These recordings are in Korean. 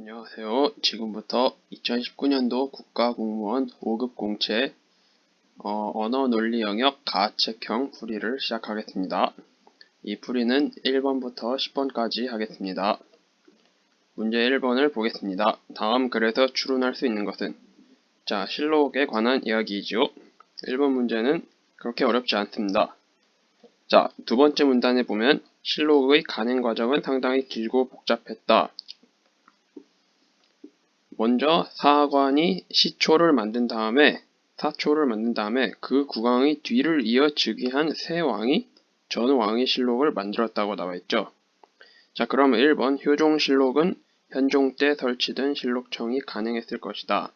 안녕하세요. 지금부터 2019년도 국가공무원 5급 공채 언어 논리 영역 가책형 풀이를 시작하겠습니다. 이 풀이는 1번부터 10번까지 하겠습니다. 문제 1번을 보겠습니다. 다음 글에서 추론할 수 있는 것은? 자, 실록에 관한 이야기이지요. 1번 문제는 그렇게 어렵지 않습니다. 자, 두 번째 문단에 보면 실록의 간행 과정은 상당히 길고 복잡했다. 먼저 사관이 사초를 만든 다음에 그 국왕의 뒤를 이어 즉위한 새 왕이 전 왕의 실록을 만들었다고 나와있죠. 자, 그럼 1번 효종실록은 현종 때 설치된 실록청이 간행했을 것이다.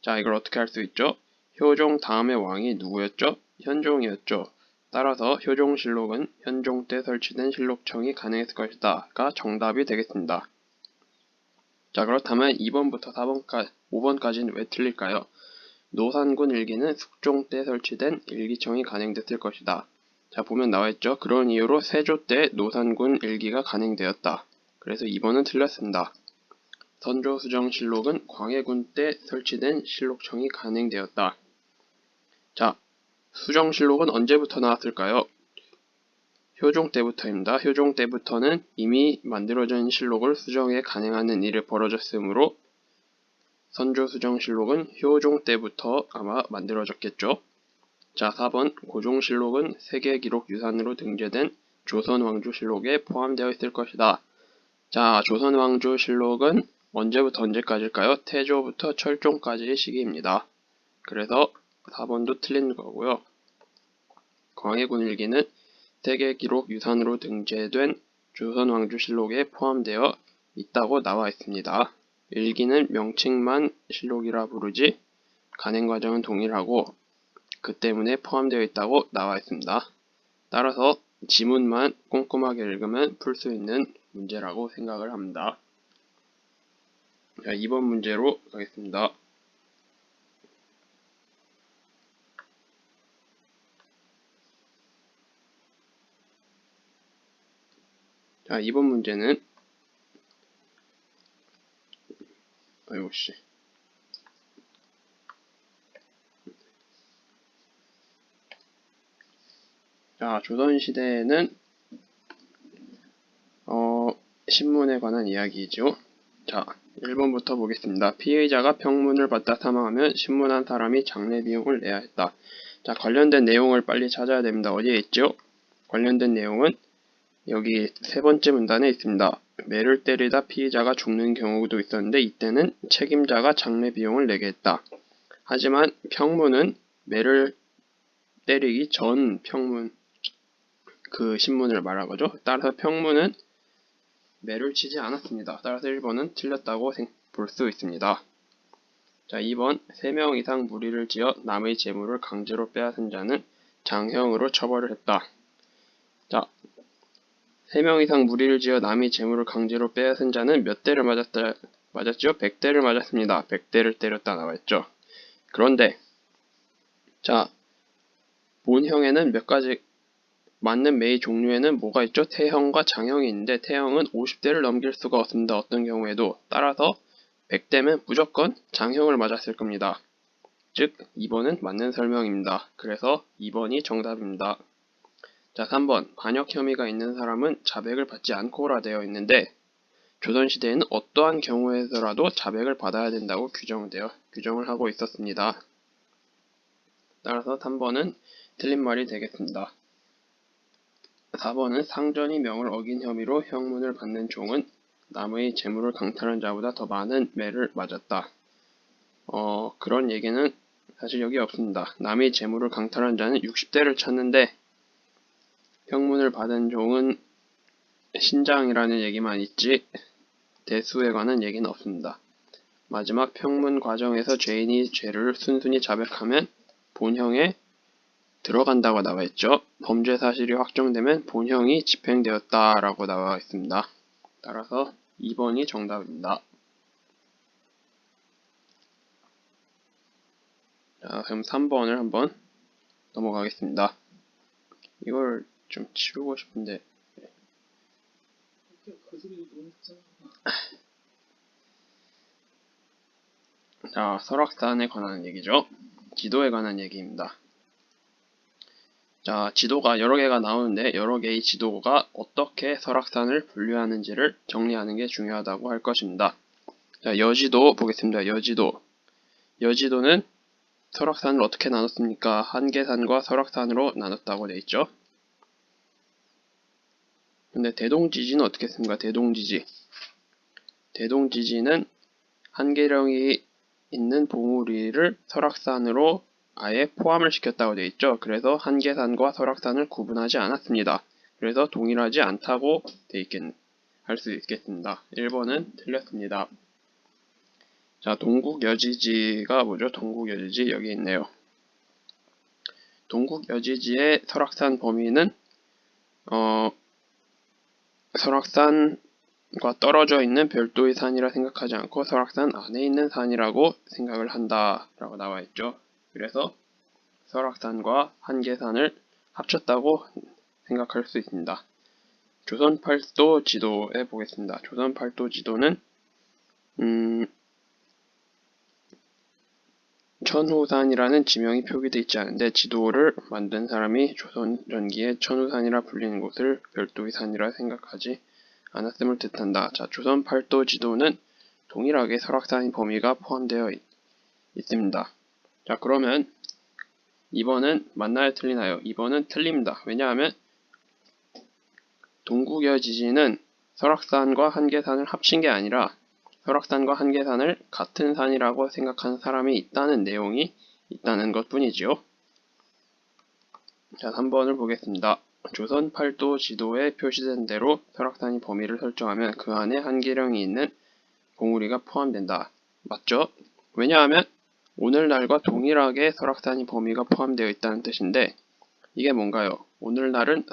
자, 이걸 어떻게 할 수 있죠? 효종 다음의 왕이 누구였죠? 현종이었죠. 따라서 효종실록은 현종 때 설치된 실록청이 간행했을 것이다 가 정답이 되겠습니다. 자, 그렇다면 2번부터 5번까지는 왜 틀릴까요? 노산군 일기는 숙종 때 설치된 일기청이 간행됐을 것이다. 자, 보면 나와있죠. 그런 이유로 세조 때 노산군 일기가 간행되었다. 그래서 2번은 틀렸습니다. 선조수정실록은 광해군 때 설치된 실록청이 간행되었다. 자, 수정실록은 언제부터 나왔을까요? 효종 때부터입니다. 효종 때부터는 이미 만들어진 실록을 수정해 간행하는 일이 벌어졌으므로 선조수정실록은 효종 때부터 아마 만들어졌겠죠. 자, 4번 고종실록은 세계기록유산으로 등재된 조선왕조실록에 포함되어 있을 것이다. 자, 조선왕조실록은 언제부터 언제까지일까요? 태조부터 철종까지의 시기입니다. 그래서 4번도 틀린 거고요. 광해군일기는 세계기록유산으로 등재된 조선왕조실록에 포함되어 있다고 나와 있습니다. 일기는 명칭만 실록이라 부르지 간행 과정은 동일하고 그 때문에 포함되어 있다고 나와 있습니다. 따라서 지문만 꼼꼼하게 읽으면 풀 수 있는 문제라고 생각을 합니다. 자, 2번 문제로 가겠습니다. 자, 2번 문제는 자, 조선시대에는 신문에 관한 이야기이죠. 자, 1번부터 보겠습니다. 피해자가 평문을 받다 사망하면 신문한 사람이 장례 비용을 내야 했다. 자, 관련된 내용을 빨리 찾아야 됩니다. 어디에 있죠? 관련된 내용은 여기 세 번째 문단에 있습니다. 매를 때리다 피해자가 죽는 경우도 있었는데 이때는 책임자가 장례 비용을 내게 했다. 하지만 평문은 매를 때리기 전 평문, 그 신문을 말한 거죠. 따라서 평문은 매를 치지 않았습니다. 따라서 1번은 틀렸다고 볼 수 있습니다. 자, 2번 3명 이상 무리를 지어 남의 재물을 강제로 빼앗은 자는 장형으로 처벌을 했다. 자, 3명 이상 무리를 지어 남의 재물을 강제로 빼앗은 자는 몇 대를 맞았죠? 100대를 맞았습니다. 100대를 때렸다 나와있죠. 그런데 자, 본형에는 몇 가지 맞는 매의 종류에는 뭐가 있죠? 태형과 장형이 있는데 태형은 50대를 넘길 수가 없습니다. 어떤 경우에도. 따라서 100대면 무조건 장형을 맞았을 겁니다. 즉 2번은 맞는 설명입니다. 그래서 2번이 정답입니다. 자, 3번 반역 혐의가 있는 사람은 자백을 받지 않고라 되어 있는데 조선시대에는 어떠한 경우에서라도 자백을 받아야 된다고 규정을 하고 있었습니다. 따라서 3번은 틀린 말이 되겠습니다. 4번은 상전이 명을 어긴 혐의로 형문을 받는 종은 남의 재물을 강탈한 자보다 더 많은 매를 맞았다. 그런 얘기는 사실 여기 없습니다. 남의 재물을 강탈한 자는 60대를 쳤는데 형문을 받은 종은 신장이라는 얘기만 있지 대수에 관한 얘기는 없습니다. 마지막 평문 과정에서 죄인이 죄를 순순히 자백하면 본형에 들어간다고 나와 있죠. 범죄 사실이 확정되면 본형이 집행되었다라고 나와 있습니다. 따라서 2번이 정답입니다. 자, 그럼 3번을 한번 넘어가겠습니다. 이걸 좀 치우고 싶은데 자, 자, 설악산에 관한 얘기죠. 지도에 관한 얘기입니다. 자, 지도가 여러 개가 나오는데 여러 개의 지도가 어떻게 설악산을 분류하는지를 정리하는 게 중요하다고 할 것입니다. 자, 여지도 보겠습니다. 여지도는 설악산을 어떻게 나눴습니까? 한계산과 설악산으로 나눴다고 되어 있죠. 근데 대동지지는 어떻게 했습니까? 대동지지는 한계령이 있는 봉우리를 설악산으로 아예 포함을 시켰다고 되어 있죠. 그래서 한계산과 설악산을 구분하지 않았습니다. 그래서 동일하지 않다고 할 수 있겠습니다. 1번은 틀렸습니다. 자, 동국여지지가 뭐죠? 동국여지지 여기 있네요. 동국여지지의 설악산 범위는 설악산과 떨어져 있는 별도의 산이라 생각하지 않고 설악산 안에 있는 산이라고 생각을 한다 라고 나와 있죠. 그래서 설악산과 한계산을 합쳤다고 생각할 수 있습니다. 조선팔도 지도에 보겠습니다. 조선팔도 지도는 천후산이라는 지명이 표기되어 있지 않은데 지도를 만든 사람이 조선 전기에 천후산이라 불리는 곳을 별도의 산이라 생각하지 않았음을 뜻한다. 자, 조선팔도 지도는 동일하게 설악산 범위가 포함되어 있습니다. 자, 그러면 2번은 맞나요? 틀리나요? 2번은 틀립니다. 왜냐하면 동국여지지는 설악산과 한계산을 합친 게 아니라 설악산과 한계산을 같은 산이라고 생각하는 사람이 있다는 내용이 있다는 것 뿐이지요. 자, 3번을 보겠습니다. 조선팔도 지도에 표시된 대로 설악산이 범위를 설정하면 그 안에 한계령이 있는 봉우리가 포함된다. 맞죠? 왜냐하면 오늘날과 동일하게 설악산이 범위가 포함되어 있다는 뜻인데 이게 뭔가요? 오늘날은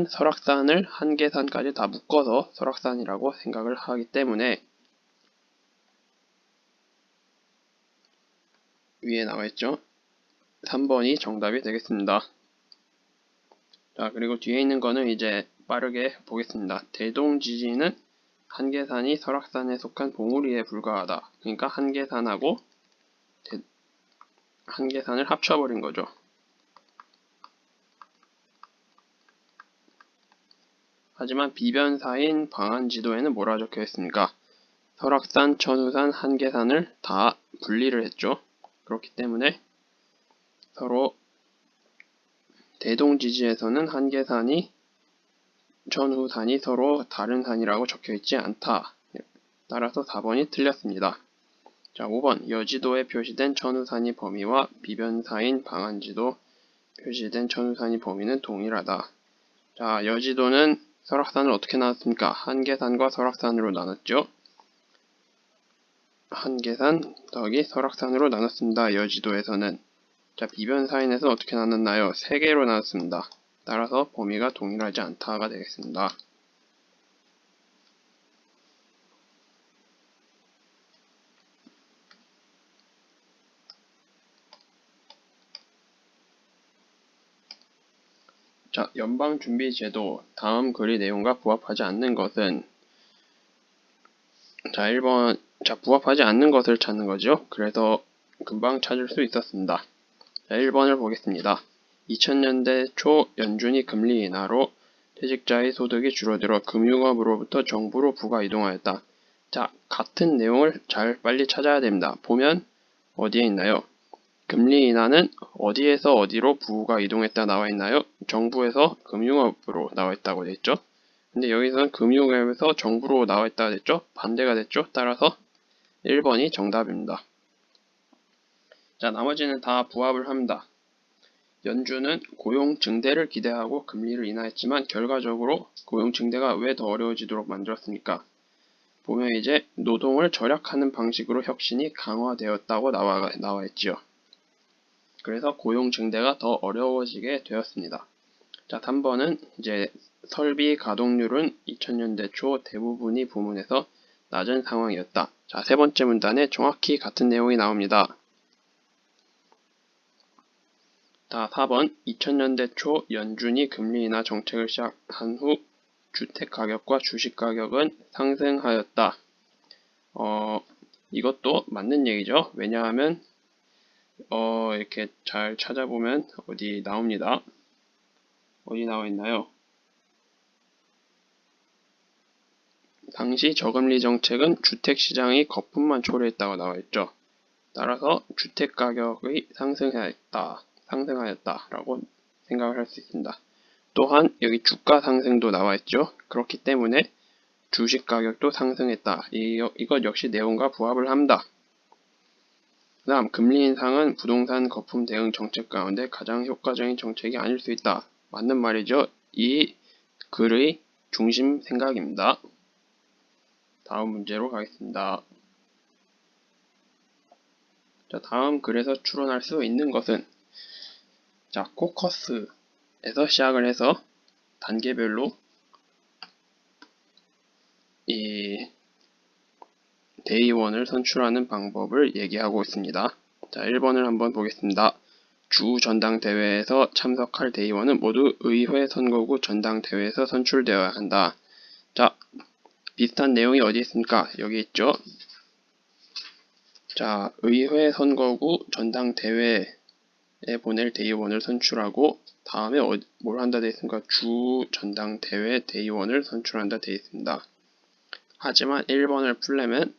설악산을 한계산까지 다 묶어서 설악산이라고 생각을 하기 때문에 위에 나와있죠? 3번이 정답이 되겠습니다. 자, 그리고 뒤에 있는 거는 이제 빠르게 보겠습니다. 대동지지는 한계산이 설악산에 속한 봉우리에 불과하다. 그러니까 한계산을 합쳐버린 거죠. 하지만 비변사인 방안지도에는 뭐라 적혀 있습니까? 설악산, 천우산, 한계산을 다 분리를 했죠. 그렇기 때문에 서로 대동지지에서는 한계산이 천우산이 서로 다른 산이라고 적혀 있지 않다. 따라서 4번이 틀렸습니다. 자, 5번 여지도에 표시된 천우산이 범위와 비변사인 방안지도 표시된 천우산이 범위는 동일하다. 자, 여지도는 설악산을 어떻게 나눴습니까? 한계산과 설악산으로 나눴죠. 한계산 더하기 설악산으로 나눴습니다. 여지도에서는. 자, 비변사인에서 어떻게 나눴나요? 3개로 나눴습니다. 따라서 범위가 동일하지 않다가 되겠습니다. 자, 연방준비제도 다음 글의 내용과 부합하지 않는 것은 자, 1번 부합하지 않는 것을 찾는 거죠. 그래서 금방 찾을 수 있었습니다. 자, 1번을 보겠습니다. 2000년대 초 연준이 금리 인하로 퇴직자의 소득이 줄어들어 금융업으로부터 정부로 부가 이동하였다. 자, 같은 내용을 빨리 찾아야 됩니다. 보면 어디에 있나요? 금리 인하는 어디에서 어디로 부가 이동했다 나와 있나요? 정부에서 금융업으로 나와 있다고 됐죠? 근데 여기서는 금융업에서 정부로 나와 있다고 됐죠? 반대가 됐죠? 따라서 1번이 정답입니다. 자, 나머지는 다 부합을 합니다. 연준은 고용 증대를 기대하고 금리를 인하했지만 결과적으로 고용 증대가 왜 더 어려워지도록 만들었습니까? 보면 이제 노동을 절약하는 방식으로 혁신이 강화되었다고 나와 있지요. 그래서 고용 증대가 더 어려워지게 되었습니다. 자, 3번은 이제 설비 가동률은 2000년대 초 대부분이 부문에서 낮은 상황이었다. 자, 세 번째 문단에 정확히 같은 내용이 나옵니다. 자, 4번 2000년대 초 연준이 금리 인하 정책을 시작한 후 주택 가격과 주식 가격은 상승하였다. 이것도 맞는 얘기죠. 왜냐하면 이렇게 잘 찾아보면 어디 나옵니다. 어디 나와 있나요? 당시 저금리 정책은 주택시장이 거품만 초래했다고 나와 있죠. 따라서 주택가격이 상승하였다라고 생각을 할 수 있습니다. 또한 여기 주가 상승도 나와 있죠. 그렇기 때문에 주식 가격도 상승했다. 이것 역시 내용과 부합을 합니다. 그 다음 금리 인상은 부동산 거품 대응 정책 가운데 가장 효과적인 정책이 아닐 수 있다. 맞는 말이죠. 이 글의 중심 생각입니다. 다음 문제로 가겠습니다. 자, 다음 글에서 추론할 수 있는 것은 자, 코커스에서 시작을 해서 단계별로 이 대의원을 선출하는 방법을 얘기하고 있습니다. 자, 1번을 한번 보겠습니다. 주 전당대회에서 참석할 대의원은 모두 의회 선거구 전당대회에서 선출되어야 한다. 자, 비슷한 내용이 어디 있습니까? 여기 있죠. 자, 의회 선거구 전당대회에 보낼 대의원을 선출하고 다음에 뭘 한다 되어 있습니까? 주 전당대회 대의원을 선출한다 되어 있습니다. 하지만 1번을 풀려면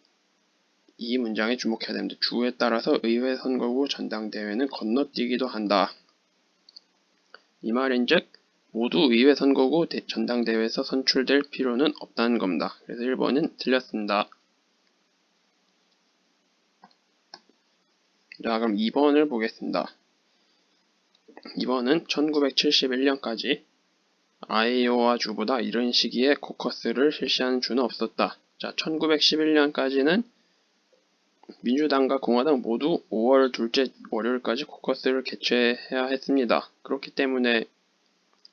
이 문장에 주목해야 됩니다. 주에 따라서 의회 선거구 전당대회는 건너뛰기도 한다. 이 말인즉 모두 의회 선거구 전당대회에서 선출될 필요는 없다는 겁니다. 그래서 1번은 틀렸습니다. 자, 그럼 2번을 보겠습니다. 2번은 1971년까지 아이오와 주보다 이른 시기에 코커스를 실시하는 주는 없었다. 자, 1911년까지는 민주당과 공화당 모두 5월 둘째 월요일까지 코커스를 개최해야 했습니다. 그렇기 때문에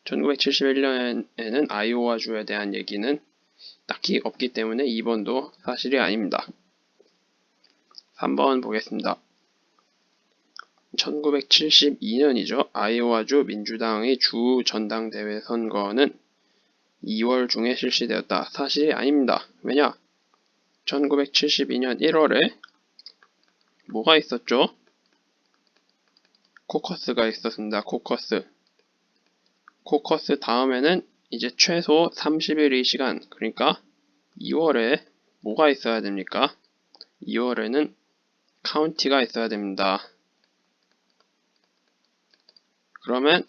1971년에는 아이오와주에 대한 얘기는 딱히 없기 때문에 2번도 사실이 아닙니다. 3번 보겠습니다. 1972년이죠. 아이오와주 민주당의 주 전당대회 선거는 2월 중에 실시되었다. 사실이 아닙니다. 왜냐? 1972년 1월에 뭐가 있었죠? 코커스가 있었습니다. 코커스 다음에는 이제 최소 30일의 시간, 그러니까 2월에 뭐가 있어야 됩니까? 2월에는 카운티가 있어야 됩니다. 그러면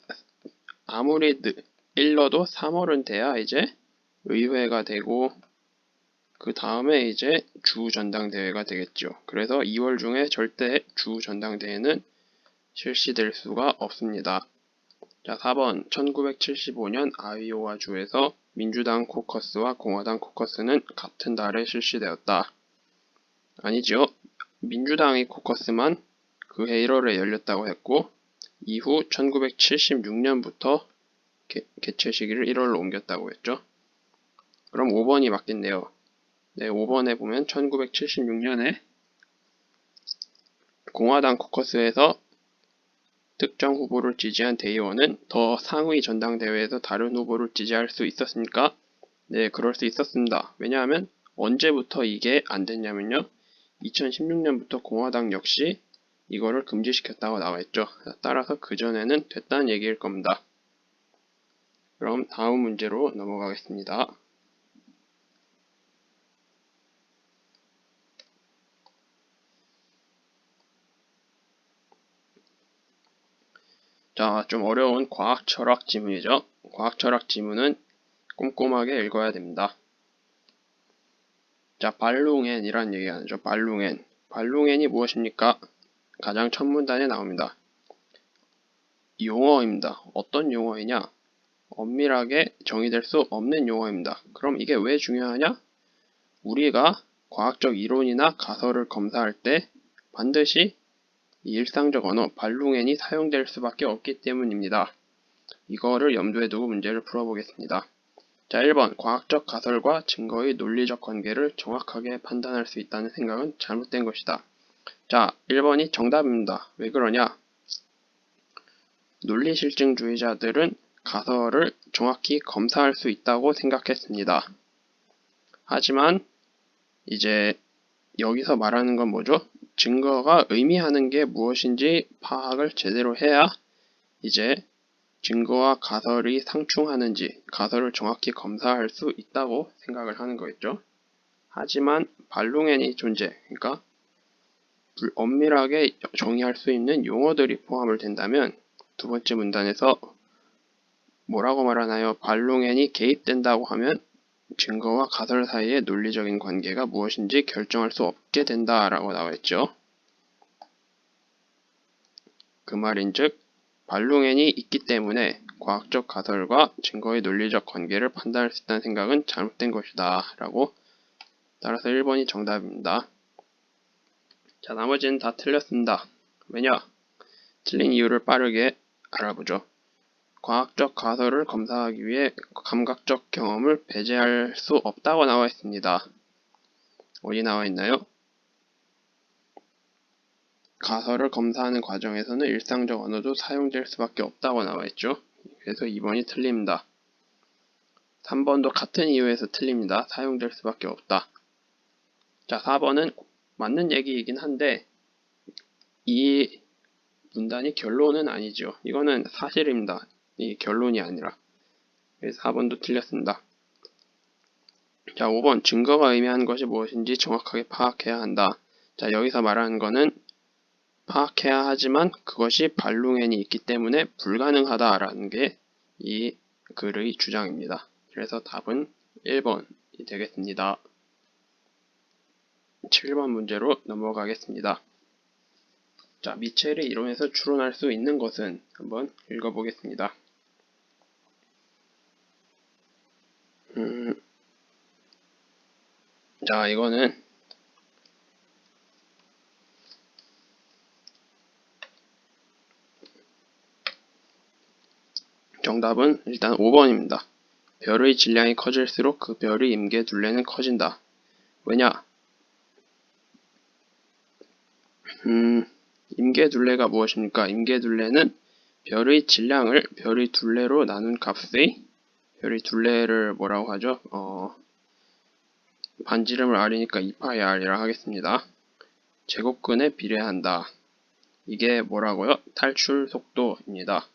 아무리 일러도 3월은 돼야 이제 의회가 되고 그 다음에 이제 주 전당대회가 되겠죠. 그래서 2월 중에 절대 주 전당대회는 실시될 수가 없습니다. 자, 4번 1975년 아이오와주에서 민주당 코커스와 공화당 코커스는 같은 달에 실시되었다. 아니죠. 민주당의 코커스만 그해 1월에 열렸다고 했고 이후 1976년부터 개최 시기를 1월로 옮겼다고 했죠. 그럼 5번이 맞겠네요. 네, 5번에 보면 1976년에 공화당 코커스에서 특정 후보를 지지한 대의원은 더 상위 전당대회에서 다른 후보를 지지할 수 있었습니까? 네, 그럴 수 있었습니다. 왜냐하면 언제부터 이게 안 됐냐면요. 2016년부터 공화당 역시 이거를 금지시켰다고 나와 있죠. 따라서 그전에는 됐다는 얘기일 겁니다. 그럼 다음 문제로 넘어가겠습니다. 자, 좀 어려운 과학 철학 지문이죠. 과학 철학 지문은 꼼꼼하게 읽어야 됩니다. 자, 발룽엔이란 얘기가 나죠. 발룽엔. 발룽엔이 무엇입니까? 가장 첫 문단에 나옵니다. 용어입니다. 어떤 용어이냐? 엄밀하게 정의될 수 없는 용어입니다. 그럼 이게 왜 중요하냐? 우리가 과학적 이론이나 가설을 검사할 때 반드시 일상적 언어, 발룽엔이 사용될 수밖에 없기 때문입니다. 이거를 염두에 두고 문제를 풀어보겠습니다. 자, 1번 과학적 가설과 증거의 논리적 관계를 정확하게 판단할 수 있다는 생각은 잘못된 것이다. 자, 1번이 정답입니다. 왜 그러냐? 논리실증주의자들은 가설을 정확히 검사할 수 있다고 생각했습니다. 하지만 이제 여기서 말하는 건 뭐죠? 증거가 의미하는 게 무엇인지 파악을 제대로 해야 이제 증거와 가설이 상충하는지 가설을 정확히 검사할 수 있다고 생각을 하는 거겠죠. 하지만 반롱앤이 존재, 그러니까 엄밀하게 정의할 수 있는 용어들이 포함을 된다면 두 번째 문단에서 뭐라고 말하나요? 반롱앤이 개입된다고 하면 증거와 가설 사이의 논리적인 관계가 무엇인지 결정할 수 없게 된다라고 나와있죠. 그 말인즉 반롱앤이 있기 때문에 과학적 가설과 증거의 논리적 관계를 판단할 수 있다는 생각은 잘못된 것이다 라고, 따라서 1번이 정답입니다. 자, 나머지는 다 틀렸습니다. 왜냐? 틀린 이유를 빠르게 알아보죠. 과학적 가설을 검사하기 위해 감각적 경험을 배제할 수 없다고 나와 있습니다. 어디 나와 있나요? 가설을 검사하는 과정에서는 일상적 언어도 사용될 수밖에 없다고 나와 있죠. 그래서 2번이 틀립니다. 3번도 같은 이유에서 틀립니다. 사용될 수밖에 없다. 자, 4번은 맞는 얘기이긴 한데 이 문단이 결론은 아니죠. 이거는 사실입니다. 이 결론이 아니라. 그래서 4번도 틀렸습니다. 자, 5번 증거가 의미하는 것이 무엇인지 정확하게 파악해야 한다. 자, 여기서 말하는 거는 파악해야 하지만 그것이 반롱앤이 있기 때문에 불가능하다라는 게 이 글의 주장입니다. 그래서 답은 1번이 되겠습니다. 7번 문제로 넘어가겠습니다. 자, 미첼의 이론에서 추론할 수 있는 것은 한번 읽어보겠습니다. 자, 이거는 정답은 일단 5번입니다. 별의 질량이 커질수록 그 별의 임계 둘레는 커진다. 왜냐? 임계 둘레가 무엇입니까? 임계 둘레는 별의 질량을 별의 둘레로 나눈 값의, 별의 둘레를 뭐라고 하죠? 반지름을 r이니까 2파이 r이라 하겠습니다. 제곱근에 비례한다. 이게 뭐라고요? 탈출 속도입니다.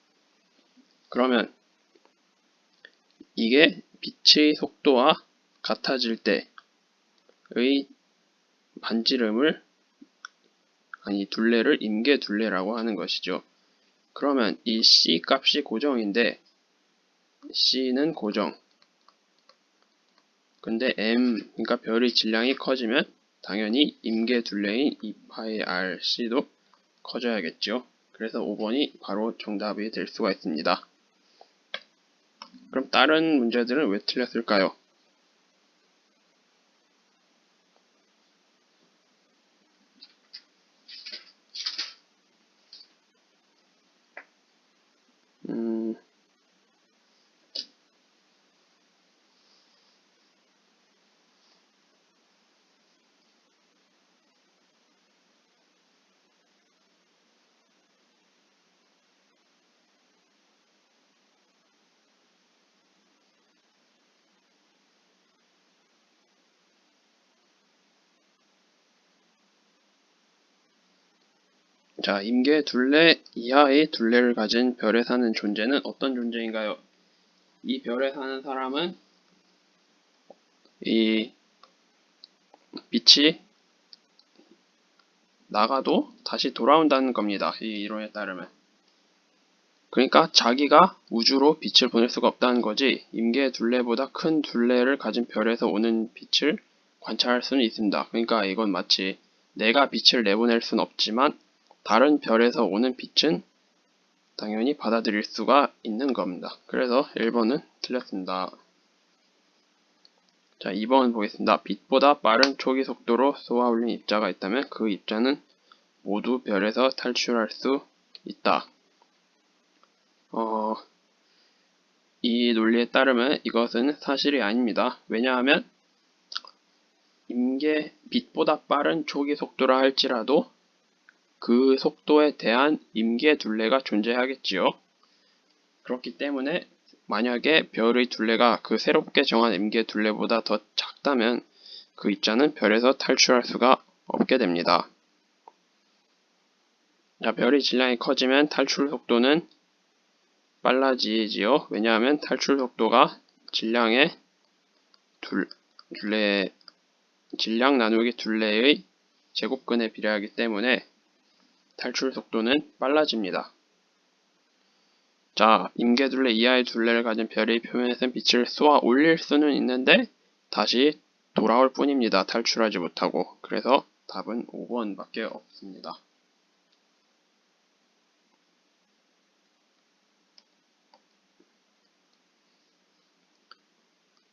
그러면 이게 빛의 속도와 같아질 때의 반지름을, 아니 둘레를 임계 둘레라고 하는 것이죠. 그러면 이 C 값이 고정인데 C는 고정. 근데 M, 그러니까 별의 질량이 커지면 당연히 임계 둘레인 2파이 RC도 커져야겠죠. 그래서 5번이 바로 정답이 될 수가 있습니다. 그럼 다른 문제들은 왜 틀렸을까요? 자, 임계 둘레 이하의 둘레를 가진 별에 사는 존재는 어떤 존재인가요? 이 별에 사는 사람은 이 빛이 나가도 다시 돌아온다는 겁니다. 이 이론에 따르면. 그러니까 자기가 우주로 빛을 보낼 수가 없다는 거지, 임계 둘레보다 큰 둘레를 가진 별에서 오는 빛을 관찰할 수는 있습니다. 그러니까 이건 마치 내가 빛을 내보낼 수는 없지만 다른 별에서 오는 빛은 당연히 받아들일 수가 있는 겁니다. 그래서 1번은 틀렸습니다. 자, 2번 보겠습니다. 빛보다 빠른 초기 속도로 쏘아올린 입자가 있다면 그 입자는 모두 별에서 탈출할 수 있다. 이 논리에 따르면 이것은 사실이 아닙니다. 왜냐하면 빛보다 빠른 초기 속도라 할지라도 그 속도에 대한 임계 둘레가 존재하겠지요. 그렇기 때문에 만약에 별의 둘레가 그 새롭게 정한 임계 둘레보다 더 작다면 그 입자는 별에서 탈출할 수가 없게 됩니다. 자, 별의 질량이 커지면 탈출 속도는 빨라지지요. 왜냐하면 탈출 속도가 질량 나누기 둘레의 제곱근에 비례하기 때문에 탈출 속도는 빨라집니다. 자, 임계둘레 이하의 둘레를 가진 별의 표면에선 빛을 쏘아 올릴 수는 있는데 다시 돌아올 뿐입니다. 탈출하지 못하고. 그래서 답은 5번밖에 없습니다.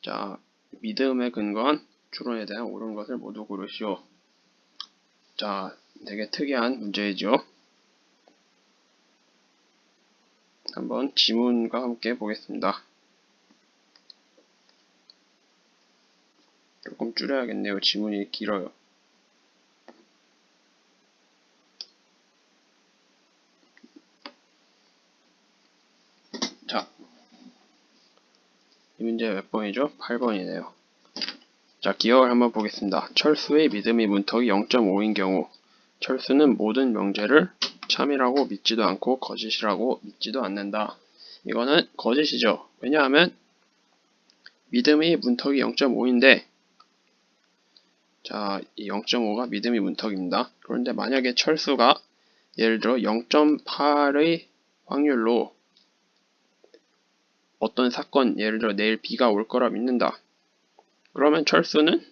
자, 믿음에 근거한 추론에 대한 옳은 것을 모두 고르시오. 자, 되게 특이한 문제이죠. 한번 지문과 함께 보겠습니다. 조금 줄여야겠네요. 지문이 길어요. 자, 이 문제 몇 번이죠? 8번이네요. 자, 기억을 한번 보겠습니다. 철수의 믿음의 문턱이 0.5인 경우 철수는 모든 명제를 참이라고 믿지도 않고 거짓이라고 믿지도 않는다. 이거는 거짓이죠. 왜냐하면 믿음의 문턱이 0.5인데 자, 이 0.5가 믿음의 문턱입니다. 그런데 만약에 철수가 예를 들어 0.8의 확률로 어떤 사건, 예를 들어 내일 비가 올 거라 믿는다. 그러면 철수는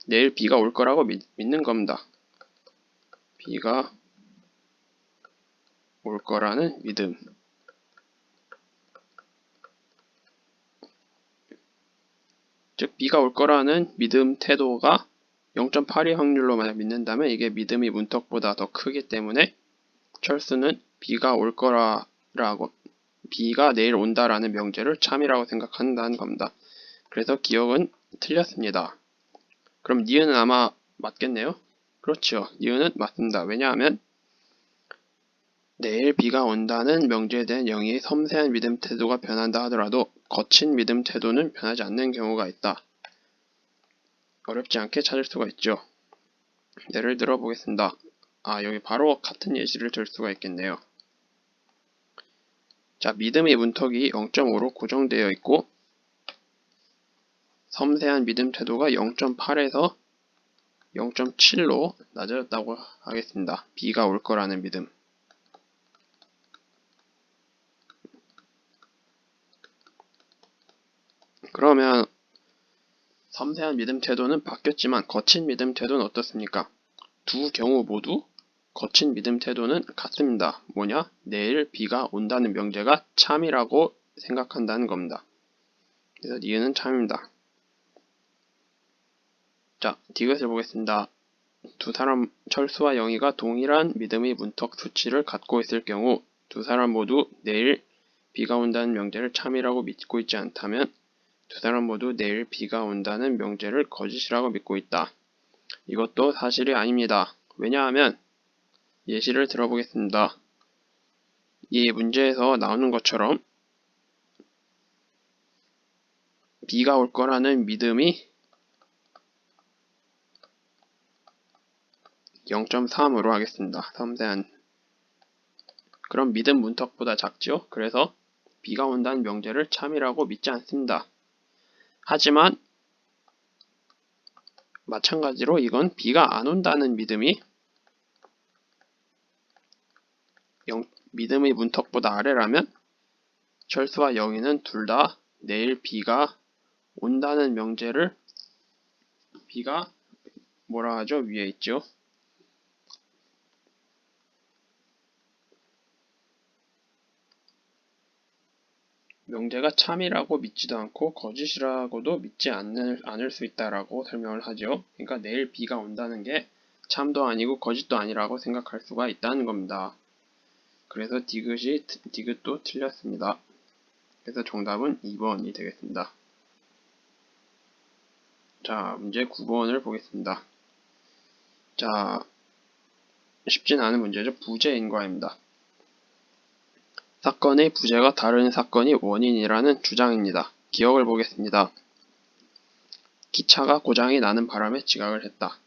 내일 비가 올 거라고 믿는 겁니다. 비가 올 거라는 믿음. 즉 비가 올 거라는 믿음 태도가 0.8의 확률로 만약 믿는다면 이게 믿음의 문턱보다 더 크기 때문에 철수는 비가 올 거라고 비가 내일 온다라는 명제를 참이라고 생각한다는 겁니다. 그래서 기억은 틀렸습니다. 그럼 니은은 아마 맞겠네요? 그렇죠. 니은은 맞습니다. 왜냐하면 내일 비가 온다는 명제에 대한 영희의 섬세한 믿음 태도가 변한다 하더라도 거친 믿음 태도는 변하지 않는 경우가 있다. 어렵지 않게 찾을 수가 있죠. 예를 들어 보겠습니다. 여기 바로 같은 예시를 들 수가 있겠네요. 자, 믿음의 문턱이 0.5로 고정되어 있고 섬세한 믿음 태도가 0.8에서 0.7로 낮아졌다고 하겠습니다. 비가 올 거라는 믿음. 그러면 섬세한 믿음 태도는 바뀌었지만 거친 믿음 태도는 어떻습니까? 두 경우 모두 거친 믿음 태도는 같습니다. 뭐냐? 내일 비가 온다는 명제가 참이라고 생각한다는 겁니다. 그래서 니은은 참입니다. 자, 디귿을 보겠습니다. 두 사람 철수와 영희가 동일한 믿음의 문턱 수치를 갖고 있을 경우 두 사람 모두 내일 비가 온다는 명제를 참이라고 믿고 있지 않다면 두 사람 모두 내일 비가 온다는 명제를 거짓이라고 믿고 있다. 이것도 사실이 아닙니다. 왜냐하면 예시를 들어보겠습니다. 이 문제에서 나오는 것처럼 비가 올 거라는 믿음이 0.3으로 하겠습니다. 섬세한. 그럼 믿음 문턱보다 작죠? 그래서 비가 온다는 명제를 참이라고 믿지 않습니다. 하지만 마찬가지로 이건 비가 안 온다는 믿음이 믿음의 문턱보다 아래라면 철수와 영희는 둘 다 내일 비가 온다는 명제를 비가 뭐라 하죠? 위에 있죠? 명제가 참이라고 믿지도 않고 거짓이라고도 믿지 않을 수 있다라고 설명을 하죠. 그러니까 내일 비가 온다는 게 참도 아니고 거짓도 아니라고 생각할 수가 있다는 겁니다. 그래서 디귿도 틀렸습니다. 그래서 정답은 2번이 되겠습니다. 자, 문제 9번을 보겠습니다. 자, 쉽진 않은 문제죠. 부재인과입니다. 사건의 부재가 다른 사건이 원인이라는 주장입니다. 기억을 보겠습니다. 기차가 고장이 나는 바람에 지각을 했다.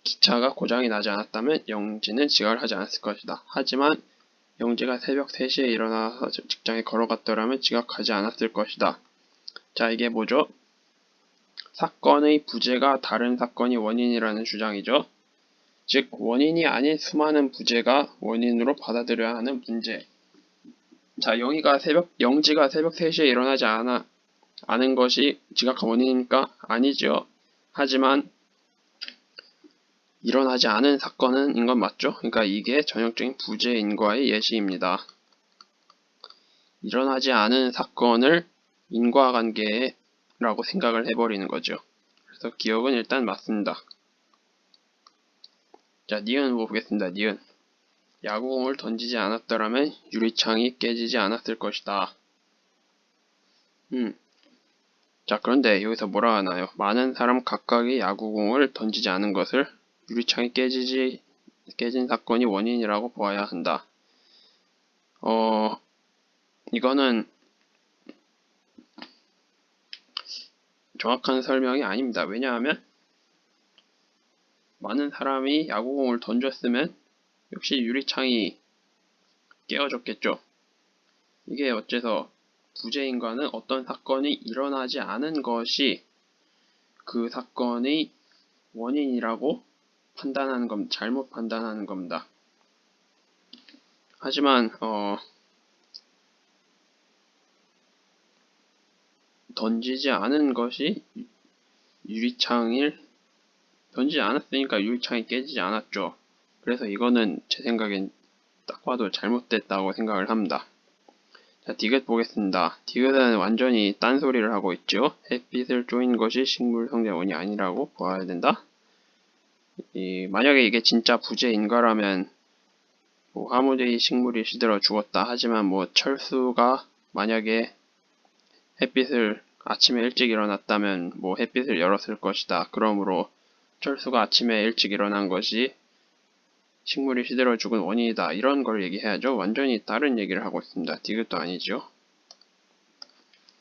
기차가 고장이 나지 않았다면 영지는 지각을 하지 않았을 것이다. 하지만 영지가 새벽 3시에 일어나서 직장에 걸어갔더라면 지각하지 않았을 것이다. 자, 이게 뭐죠? 사건의 부재가 다른 사건이 원인이라는 주장이죠. 즉, 원인이 아닌 수많은 부재가 원인으로 받아들여야 하는 문제. 자, 영지가 새벽 3시에 일어나지 않은 것이 지각한 원인입니까? 아니죠. 하지만 일어나지 않은 사건은 건 맞죠? 그러니까 이게 전형적인 부재인과의 예시입니다. 일어나지 않은 사건을 인과관계라고 생각을 해버리는 거죠. 그래서 기억은 일단 맞습니다. 자, 니은 보겠습니다. 니은. 야구공을 던지지 않았더라면 유리창이 깨지지 않았을 것이다. 자, 그런데 여기서 뭐라 하나요? 많은 사람 각각이 야구공을 던지지 않은 것을 유리창이 깨진 사건이 원인이라고 보아야 한다. 이거는 정확한 설명이 아닙니다. 왜냐하면 많은 사람이 야구공을 던졌으면 역시 유리창이 깨어졌겠죠. 이게 어째서 부재인과는 어떤 사건이 일어나지 않은 것이 그 사건의 원인이라고 판단하는 겁니다. 잘못 판단하는 겁니다. 하지만 던지지 않은 것이 던지지 않았으니까 유리창이 깨지지 않았죠. 그래서 이거는 제 생각엔 딱 봐도 잘못됐다고 생각을 합니다. 자, 디귿 보겠습니다. 디귿은 완전히 딴소리를 하고 있죠. 햇빛을 쪼인 것이 식물 성장원이 아니라고 보아야 된다. 만약에 이게 진짜 부재인과라면 아무리 식물이 시들어 죽었다 하지만 철수가 만약에 햇빛을 아침에 일찍 일어났다면 햇빛을 열었을 것이다. 그러므로 철수가 아침에 일찍 일어난 것이 식물이 시들어 죽은 원인이다. 이런 걸 얘기해야죠. 완전히 다른 얘기를 하고 있습니다. 디귿도 아니죠.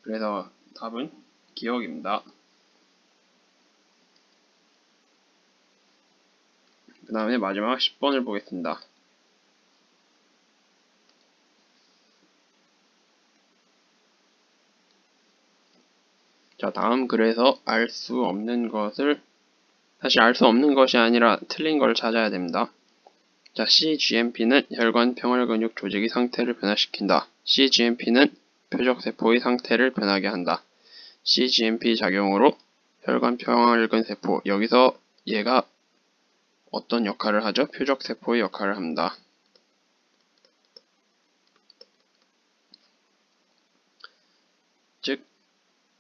그래서 답은 기억입니다. 그 다음에 마지막 10번을 보겠습니다. 자, 다음 글에서 알 수 없는 것을 사실 알 수 없는 것이 아니라 틀린 걸 찾아야 됩니다. 자, cGMP는 혈관 평혈근육 조직의 상태를 변화시킨다. cGMP는 표적세포의 상태를 변하게 한다. cGMP 작용으로 혈관 평혈근 세포, 여기서 얘가 어떤 역할을 하죠? 표적세포의 역할을 합니다. 즉,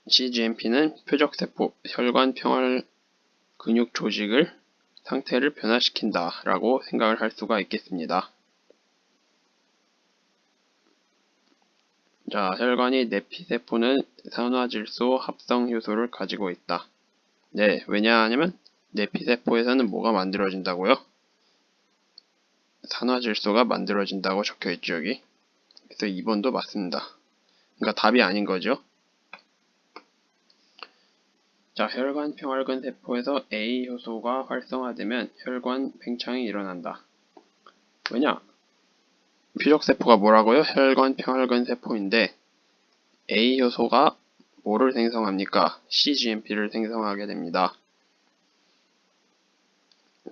cGMP는 표적세포, 혈관 평혈근육 조직을 상태를 변화시킨다 라고 생각을 할 수가 있겠습니다. 자, 혈관의 내피세포는 산화질소 합성 효소를 가지고 있다. 네, 왜냐하면 내피세포에서는 뭐가 만들어진다고요? 산화질소가 만들어진다고 적혀있죠, 여기. 그래서 2번도 맞습니다. 그러니까 답이 아닌 거죠. 자, 혈관 평혈근 세포에서 A 효소가 활성화되면 혈관 팽창이 일어난다. 왜냐? 표적세포가 뭐라고요? 혈관 평혈근 세포인데 A 효소가 뭐를 생성합니까? cGMP를 생성하게 됩니다.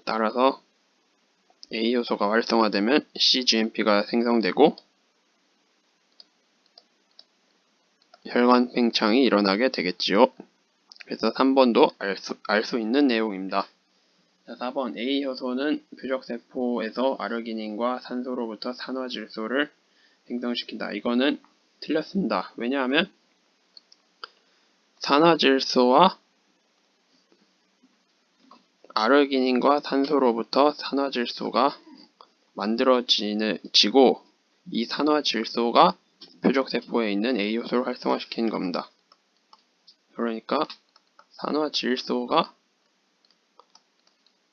따라서 A 효소가 활성화되면 cGMP가 생성되고 혈관 팽창이 일어나게 되겠지요. 그래서 3번도 알 수 있는 내용입니다. 자, 4번 A 효소는 표적세포에서 아르기닌과 산소로부터 산화질소를 생성시킨다. 이거는 틀렸습니다. 왜냐하면 산화질소와 아르기닌과 산소로부터 산화질소가 만들어지고 이 산화질소가 표적세포에 있는 A 효소를 활성화시키는 겁니다. 그러니까 산화질소가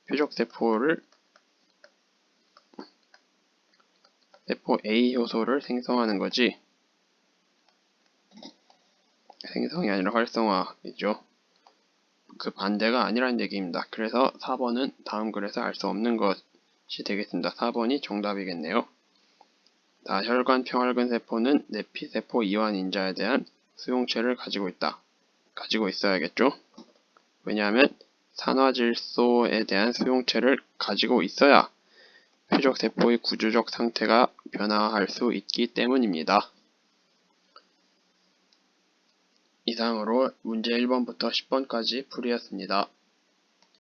표적세포를 세포 A 효소를 생성하는 거지 생성이 아니라 활성화이죠. 그 반대가 아니라는 얘기입니다. 그래서 4번은 다음 글에서 알 수 없는 것이 되겠습니다. 4번이 정답이겠네요. 자, 혈관 평활근 세포는 내피세포 이완 인자에 대한 수용체를 가지고 있어야겠죠. 왜냐하면 산화질소에 대한 수용체를 가지고 있어야 표적세포의 구조적 상태가 변화할 수 있기 때문입니다. 이상으로 문제 1번부터 10번까지 풀이했습니다.